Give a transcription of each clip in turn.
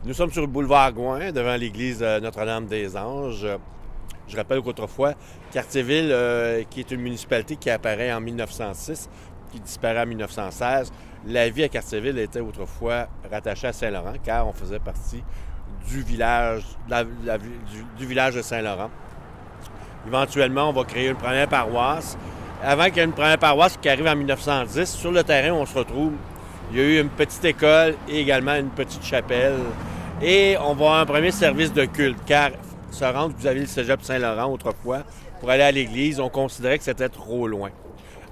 Nous sommes sur le boulevard Gouin, devant l'église Notre-Dame-des-Anges. Je rappelle qu'autrefois, Cartierville, qui est une municipalité qui apparaît en 1906, qui disparaît en 1916, la vie à Cartierville était autrefois rattachée à Saint-Laurent, car on faisait partie du village, du village de Saint-Laurent. Éventuellement, on va créer une première paroisse. Avant qu'il y ait une première paroisse qui arrive en 1910, sur le terrain où on se retrouve, il y a eu une petite école et également une petite chapelle. Et on va avoir un premier service de culte, car se rendre, vous avez le cégep Saint-Laurent autrefois, pour aller à l'église, on considérait que c'était trop loin.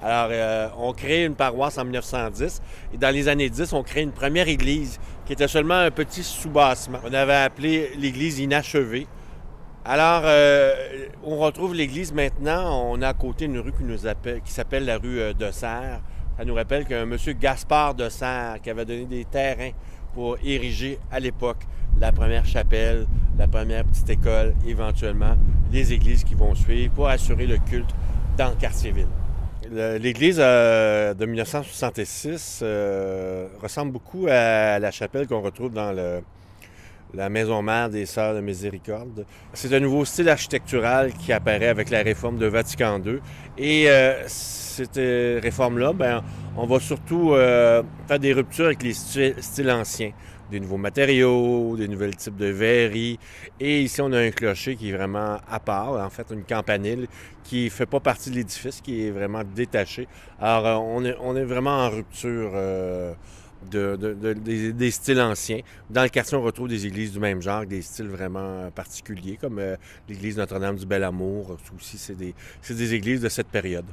Alors, on crée une paroisse en 1910 et dans les années 10, on crée une première église qui était seulement un petit soubassement. On avait appelé l'église inachevée. Alors, on retrouve l'église maintenant. On a à côté une rue qui s'appelle la rue de Serres. Ça nous rappelle qu'un monsieur Gaspard de Serres qui avait donné des terrains pour ériger à l'époque la première chapelle, la première petite école, éventuellement les églises qui vont suivre pour assurer le culte dans Cartierville. L'église de 1966 ressemble beaucoup à la chapelle qu'on retrouve dans la maison mère des Sœurs de Miséricorde. C'est un nouveau style architectural qui apparaît avec la réforme de Vatican II. Et cette réforme-là, on va surtout faire des ruptures avec les styles anciens. Des nouveaux matériaux, des nouveaux types de verreries. Et ici, on a un clocher qui est vraiment à part, en fait, une campanile qui ne fait pas partie de l'édifice, qui est vraiment détaché. Alors, on est vraiment en rupture des styles anciens. Dans le quartier, on retrouve des églises du même genre, des styles vraiment particuliers, comme l'église Notre-Dame du Bel Amour. Aussi, c'est des églises de cette période.